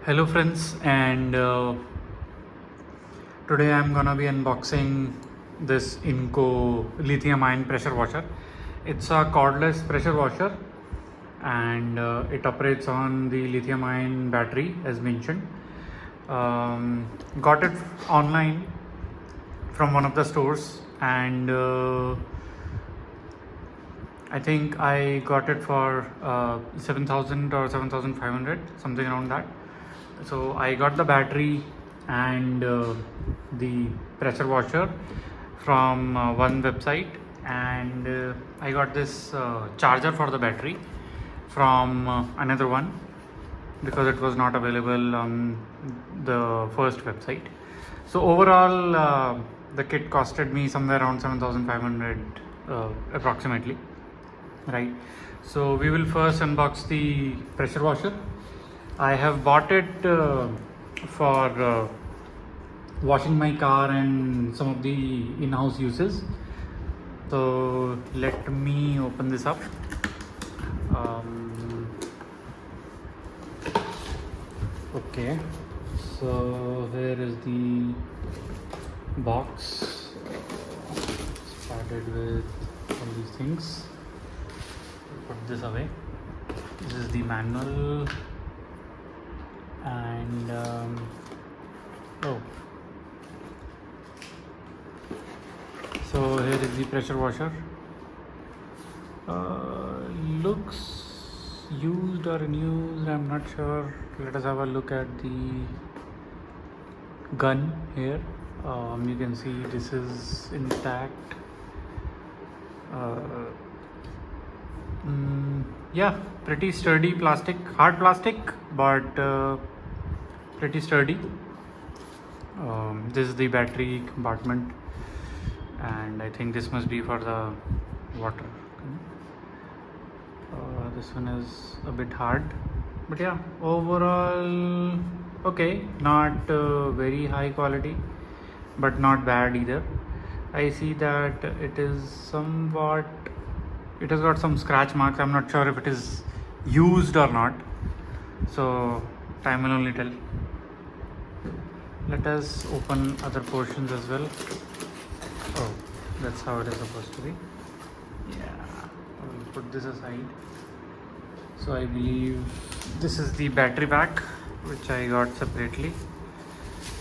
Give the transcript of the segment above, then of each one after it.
Hello friends, and today I'm gonna be unboxing this Ingco lithium ion pressure washer. It's a cordless pressure washer and it operates on the lithium ion battery as mentioned. Got it online from one of the stores, and I think I got it for 7,000 or 7,500, something around that. So I got the battery and the pressure washer from one website, and I got this charger for the battery from another one because it was not available on the first website. So overall, the kit costed me somewhere around 7,500 approximately, right? So we will first unbox the pressure washer. I have bought it for washing my car and some of the in-house uses. So let me open this up. Okay, so here is the box. Started with all these things. Put this away. This is the manual, and so here is the pressure washer. Looks used or unused, I'm not sure. Let us have a look at the gun here. You can see this is intact. Yeah, pretty sturdy plastic, hard plastic, but pretty sturdy. This is the battery compartment, and I think this must be for the water. This one is a bit hard, but yeah, overall okay, not very high quality, but not bad either. I see that it is somewhat, it has got some scratch marks. I'm not sure if it is used or not, so time will only tell. Let us open other portions as well. Oh, that's how it is supposed to be. Yeah, I will put this aside. So I believe this is the battery pack, which I got separately.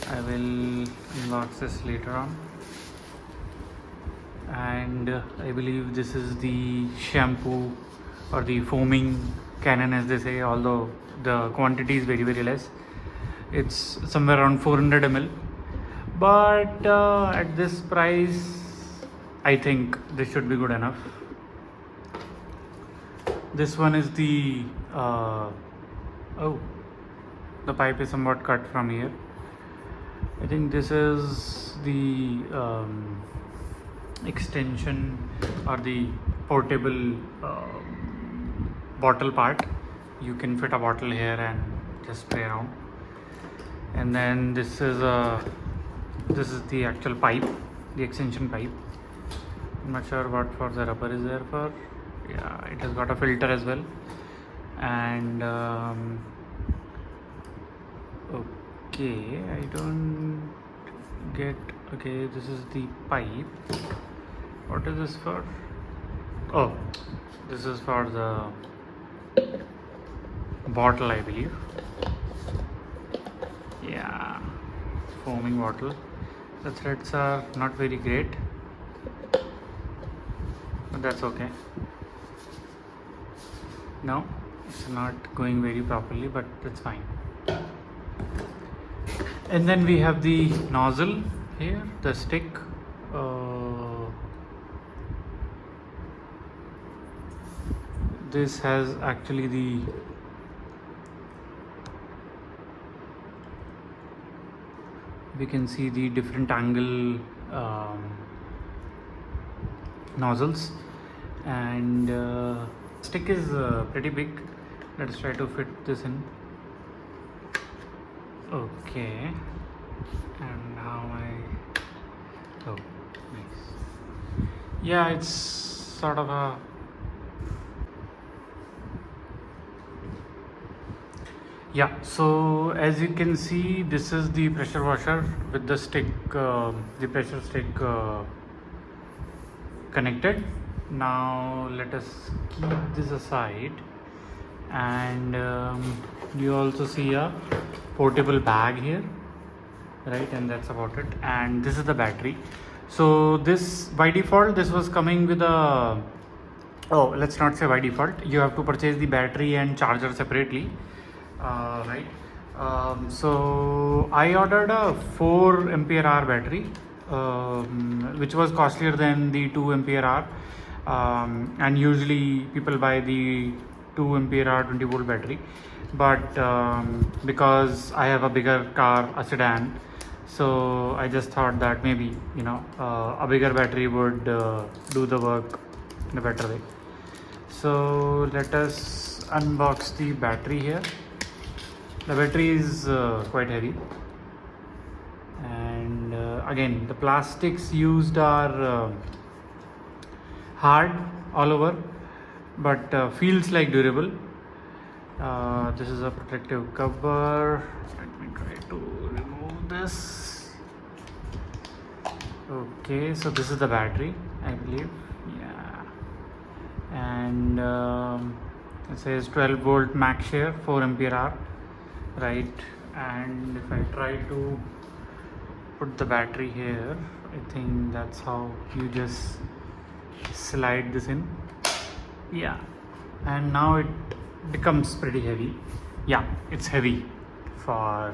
I will unbox this later on. And I believe this is the shampoo or the foaming cannon, as they say, although the quantity is very less. It's somewhere around 400 ml, but at this price I think this should be good enough. This one is the the pipe is somewhat cut from here. I think this is the extension or the portable bottle part. You can fit a bottle here and just spray around. And then this is the actual pipe, the extension pipe. I'm not sure what for the rubber is there for. Yeah, it has got a filter as well. And okay, I don't get. Okay, this is the pipe. What is this for? Oh, this is for the bottle, I believe. Yeah, foaming bottle. The threads are not very great, but that's okay. No, it's not going very properly, but that's fine. And then we have the nozzle here, the stick. This has actually the we can see the different angle nozzles, and stick is pretty big. Let's try to fit this in. Okay, and now oh, nice. Yeah, it's sort of Yeah, so as you can see, this is the pressure washer with the stick, the pressure stick connected. Now let us keep this aside, and you also see a portable bag here, right? And that's about it. And this is the battery. So this, by default, this was coming with a, oh, let's not say by default, you have to purchase the battery and charger separately, right? So I ordered a 4 ampere hour battery, which was costlier than the 2 ampere hour, and usually people buy the 2 ampere hour 20 volt battery, but because I have a bigger car, a sedan, so I just thought that maybe, you know, a bigger battery would do the work in a better way. So let us unbox the battery here. The battery is quite heavy, and again, the plastics used are hard all over, but feels like durable. This is a protective cover. Let me try to remove this. Okay, so this is the battery, I believe. Yeah, and it says 12 volt max share, 4 ampere hour, right? And if I try to put the battery here, I think that's how you just slide this in. Yeah, and now it becomes pretty heavy. Yeah, it's heavy for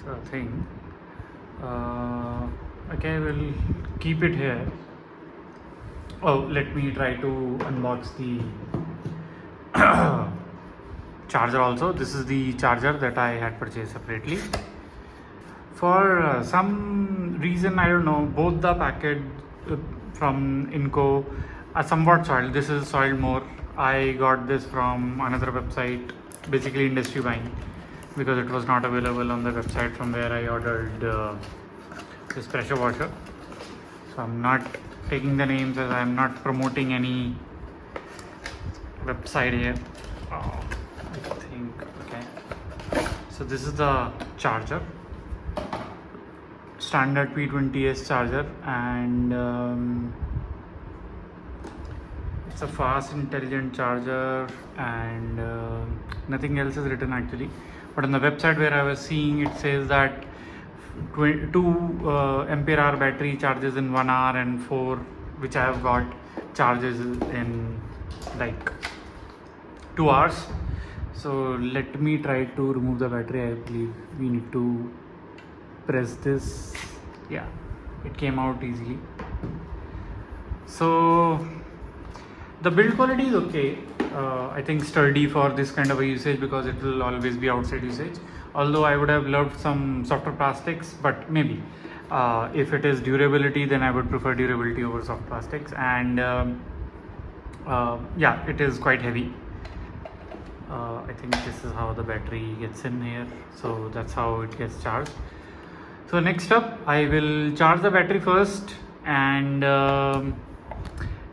the thing. Okay, we'll keep it here. Oh, let me try to unbox the charger also. This is the charger that I had purchased separately. For some reason, I don't know, both the packet from Ingco are somewhat soiled. This is soiled more. I got this from another website, basically industry buying, because it was not available on the website from where I ordered this pressure washer. So I'm not taking the names, as I'm not promoting any website here. Oh, I think, okay. So this is the charger, standard P20S charger, and it's a fast intelligent charger, and nothing else is written actually. But on the website where I was seeing, it says that 2 ampere hour battery charges in 1 hour, and 4, which I have got, charges in like 2 hours. So let me try to remove the battery. I believe we need to press this. Yeah, it came out easily. So the build quality is okay. I think sturdy for this kind of a usage, because it will always be outside usage. Although I would have loved some softer plastics, but maybe if it is durability, then I would prefer durability over soft plastics. And yeah, it is quite heavy. I think this is how the battery gets in here. So that's how it gets charged. So next up, I will charge the battery first, and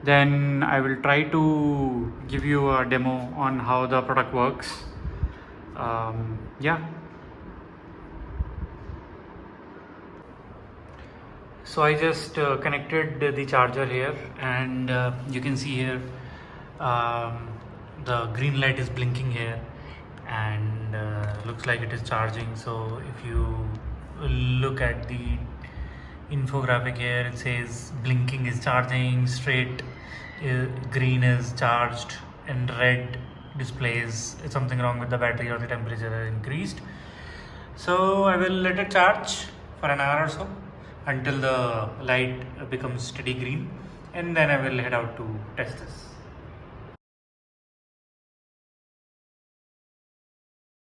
then I will try to give you a demo on how the product works. Yeah. So I just connected the charger here, and you can see here the green light is blinking here, and looks like it is charging. So if you look at the infographic here, it says blinking is charging, straight green is charged, and red displays something wrong with the battery or the temperature has increased. So I will let it charge for an hour or so until the light becomes steady green, and then I will head out to test this.